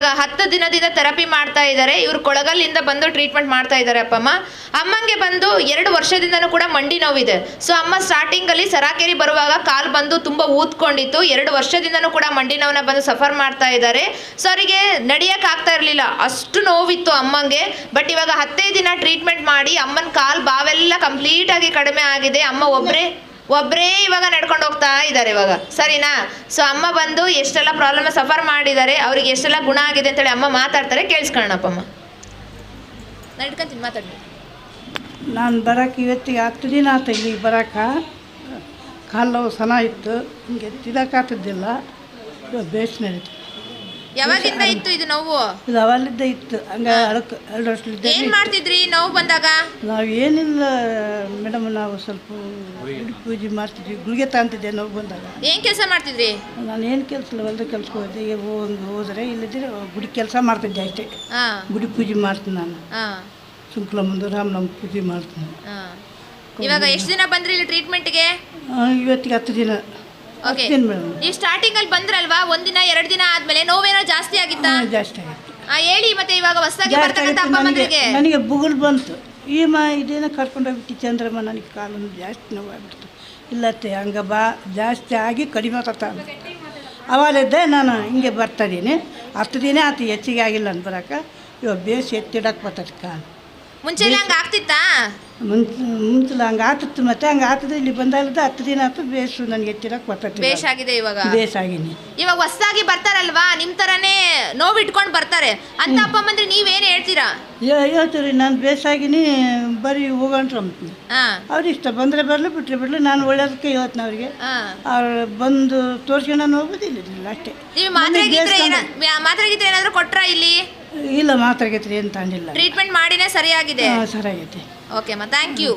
10 ದಿನದಿಂದ ಥೆರಪಿ ಮಾಡ್ತಾ ಇದ್ದಾರೆ. ಇವರು ಕೊಳಗಲ್ಲಿಂದ ಬಂದು ಟ್ರೀಟ್ಮೆಂಟ್ ಮಾಡ್ತಾ ಇದ್ದಾರೆ ಅಪ್ಪಮ್ಮ. ಅಮ್ಮಂಗೆ ಬಂದು 2 ವರ್ಷದಿಂದನೂ ಕೂಡ ಮಂಡಿ ನೋವಿದೆ. ಸೊ ಅಮ್ಮ ಸ್ಟಾರ್ಟಿಂಗಲ್ಲಿ ಸರಾಕೆರಿ ಬರುವಾಗ ಕಾಲು ಬಂದು ತುಂಬ ಊದ್ಕೊಂಡಿತ್ತು. 2 ವರ್ಷದಿಂದನೂ ಕೂಡ ಮಂಡಿ ನೋವನ್ನ ಬಂದು ಸಫರ್ ಮಾಡ್ತಾ ಇದ್ದಾರೆ. ಸೊ ಅವರಿಗೆ ನಡೆಯಕ್ಕೆ ಆಗ್ತಾ ಇರಲಿಲ್ಲ, ಅಷ್ಟು ನೋವಿತ್ತು ಅಮ್ಮಂಗೆ. ಬಟ್ ಇವಾಗ 15 ದಿನ ಟ್ರೀಟ್ಮೆಂಟ್ ಮಾಡಿ ಅಮ್ಮನ ಕಾಲು ಬಾವೆಲ್ಲ ಕಂಪ್ಲೀಟಾಗಿ ಕಡಿಮೆ ಆಗಿದೆ. ಅಮ್ಮ ಒಬ್ಬರೇ ಇವಾಗ ನಡ್ಕೊಂಡು ಹೋಗ್ತಾ ಇದ್ದಾರೆ ಇವಾಗ, ಸರಿನಾ? ಸೊ ಅಮ್ಮ ಬಂದು ಎಷ್ಟೆಲ್ಲ ಪ್ರಾಬ್ಲಮ್ ಸಫರ್ ಮಾಡಿದ್ದಾರೆ, ಅವ್ರಿಗೆ ಎಷ್ಟೆಲ್ಲ ಗುಣ ಆಗಿದೆ ಅಂತೇಳಿ ಅಮ್ಮ ಮಾತಾಡ್ತಾರೆ, ಕೇಳಿಸ್ಕೊಳ್ಳೋಣಪ್ಪಮ್ಮ. ನಡ್ಕೊಂತೀನಿ, ಮಾತಾಡಿ. ನಾನು ಬರೋಕೆ ಇವತ್ತಿಗೆ 10 ದಿನ ಆಯ್ತು. ಇಲ್ಲಿಗೆ ಬರೋಕೆ ಕಾಲು ಸನ ಇತ್ತು, ಹಿಂಗೆ ತಿನ್ನೋಕ್ಕಾಗ್ತಿದ್ದಿಲ್ಲ. ಇವಾಗ ಬೇಸ್ ನಡೀತು. ಯಾವಾಗಿಂದ ಇತ್ತು ಇದು ನೋವು? ಇದು ಅವಲ್ಲಿದ್ದ ಇತ್ತು, ಹಂಗೆ 2 ವರ್ಷದಿಂದ. ಏನು ಮಾಡ್ತಿದ್ರಿ ನೋವು ಬಂದಾಗ? ನಾವು ಏನಿಲ್ಲ ಮೇಡಮ್, ನಾವು ಸ್ವಲ್ಪ ಪೂಜೆ ಮಾಡ್ತಿದ್ವಿ, ಗುಳಿಗೆ ತಗೊಂತಿದ್ದೆ ನೋವು ಬಂದಾಗ. ಏನು ಕೆಲಸ ಮಾಡ್ತಿದ್ರಿ? ನಾನು ಏನು ಕೆಲಸ ಇಲ್ಲ, ಹೊಲ್ದ ಕೆಲ್ಸಕ್ಕೆ ಹೋದೆ. ಹೋದರೆ ಇಲ್ಲದಿದ್ರೆ ಗುಡಿ ಕೆಲಸ ಮಾಡ್ತಿದ್ದೆ ಅಷ್ಟೇ. ಗುಡಿ ಪೂಜೆ ಮಾಡ್ತೀನಿ ನಾನು. ಶುಕ್ಲ ಮುಂದೆ ರಾಮನಮ್ಮ ಪೂಜೆ ಮಾಡ್ತೀನಿ. ಇವಾಗ ಎಷ್ಟು ದಿನ ಬಂದ್ರಿ ಇಲ್ಲಿ ಟ್ರೀಟ್ಮೆಂಟ್ಗೆ? ಇವತ್ತಿಗೆ 10 ದಿನ. ಓಕೆ, ನೀವು ಸ್ಟಾರ್ಟಿಂಗ್ ಅಲ್ಲಿ ಬಂದ್ರಲ್ವಾ, 1 ದಿನ 2 ದಿನ ಆದ್ಮೇಲೆ ನೋವೇನೋ ಜಾಸ್ತಿ ಆಗಿತ್ತಾ? ಜಾಸ್ತಿ ಆಗಿತ್ತು. ಹೇಳಿ ಮತ್ತೆ. ಇವಾಗ ಹೊಸದಾಗಿ ಬರ್ತಕ್ಕಂಥ ಅಪ್ಪ ಅಮ್ಮಂದಿರಿಗೆ ನನಗೆ ಬುಗುಲ್ ಬಂತು. ಇದೇನೋ ಕರ್ಕೊಂಡೋಗ್ಬಿಟ್ಟು ಚಂದ್ರಮ್ಮ, ನನಗೆ ಕಾಲನ್ನು ಜಾಸ್ತಿ ನೋವಾಗ್ಬಿಡ್ತು. ಇಲ್ಲತ್ತೆ ಹಂಗೆ ಜಾಸ್ತಿ ಆಗಿ ಕಡಿಮೆ ಆಗ್ತಾ. ಅವಾಗಲಿದ್ದೆ ನಾನು ಹಿಂಗೆ ಬರ್ತಾಯಿದ್ದೀನಿ. 10 ದಿನ ಆಯ್ತು, ಹೆಚ್ಚಿಗೆ ಆಗಿಲ್ಲ ಅಂತ ಬರೋಕೆ. ಇವಾಗ ಬೇಸ್ ಎತ್ತಿಡಕ್ಕೆ ಬರ್ತದೆ ಕಾಲು. ಮುಂಚೆ ಎಲ್ಲ ಹಂಗೆ ಆಗ್ತಿತ್ತಾ? ಮುಂಚೆಲ್ಲ ಹಂಗೆ ಆಗ್ತಿತ್ತು. ಮತ್ತೆ ಹಂಗೆ ಆಗ್ತದೆ. ಇಲ್ಲಿ ಬಂದಾಗಲಿದ್ದ 10 ದಿನ ಆಯ್ತು, ಬೇಸು ನನಗೆ ಎತ್ತಿಡಕ್ಕೆ ಬರ್ತದೆ. ಬೇಸಾಗಿದೆ ಇವಾಗ. ಬೇಸಾಗಿನಿ. ಇವಾಗ ಹೊಸದಾಗಿ ಬರ್ತಾರಲ್ವಾ, ನಿಮ್ಮ ಥರನೇ ನೋವು ಇಟ್ಕೊಂಡು ಬರ್ತಾರೆ ಅಂತ ಅಪ್ಪ ಅಮ್ಮಂದ್ರೆ ನೀವೇನು ಹೇಳ್ತೀರಾ? ಹೇಳ್ತೀರಿ, ನಾನು ಬೇಸಾಗಿನಿ, ಬರೀ ಹೋಗೋಣ್ರಿ ಅಂತೀನಿ. ಅವ್ರು ಇಷ್ಟ ಬಂದರೆ ಬರಲಿ, ಬಿಟ್ಟರೆ ಬಿಡಲಿ. ನಾನು ಒಳ್ಳೇದಕ್ಕೆ ಹೇಳ್ತೀನಿ ಅವ್ರಿಗೆ. ಅವ್ರು ಬಂದು ತೋರಿಸ್ಕೊಂಡು ಹೋಗೋದು ಇಲ್ಲ ಅಷ್ಟೇ. ನೀವು ಮಾತ್ರೆ ಗೀತ್ರೆ ಏನಾದರೂ ಕೊಟ್ರಾ ಇಲ್ಲಿ? ಇಲ್ಲ, ಮಾತ್ರೆ ಗೀತ್ರೆ ಏನು ತಗೊಂಡಿಲ್ಲ. ಟ್ರೀಟ್ಮೆಂಟ್ ಮಾಡಿನೇ ಸರಿಯಾಗಿದೆ. ಸರಿಯಾಗೈತೆ. ಓಕೆ ಅಮ್ಮ, ಥ್ಯಾಂಕ್ ಯು.